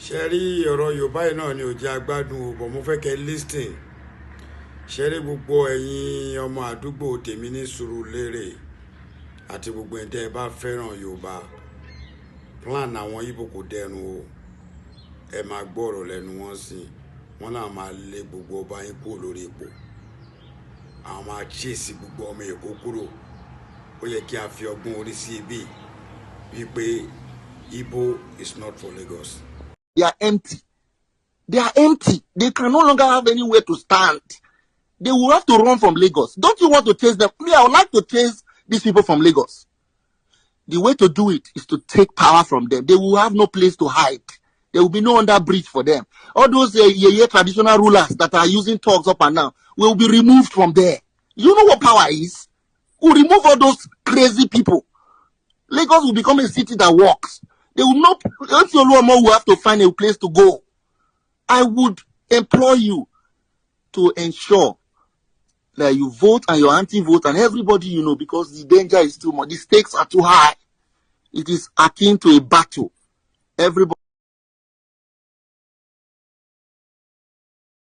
Sherry ọ̀rọ̀ Yorùbá yìí náà ni ò jẹ́ agbádùn o, but mo fẹ́ kẹ́ listen. Sherry gbogbo ẹ̀yin ọmọ àdúgbò tèmi ní Sùúrùlérè àti gbogbo ẹ̀yin tẹ́ ẹ bá fẹ́ràn Yorùbá. Plan àwọn Ìgbò kò dẹrùn o. Ẹ máa gbọ́ ọ̀rọ̀ lẹ́nu wọn sí. Wọ́n náà máa lé gbogbo ọba yín kúrò lórí ipò. Àwọn máa chase gbogbo ọmọ Èkó kúrò. Ó yẹ kí a fi ọgbọ́n orí sí ibi wípé Igbo is not for Lagos. They are empty. They are empty. They can no longer have anywhere to stand. They will have to run from Lagos. Don't you want to chase them? Me, I would like to chase these people from Lagos. The way to do it is to take power from them. They will have no place to hide. There will be no under bridge for them. All those traditional rulers that are using talks up and down will be removed from there. You know what power is? We'll remove all those crazy people. Lagos will become a city that works. They will not, will have to find a place to go. I would implore you to ensure that you vote and your anti-vote and everybody you know, because the danger is too much. The stakes are too high. It is akin to a battle. Everybody.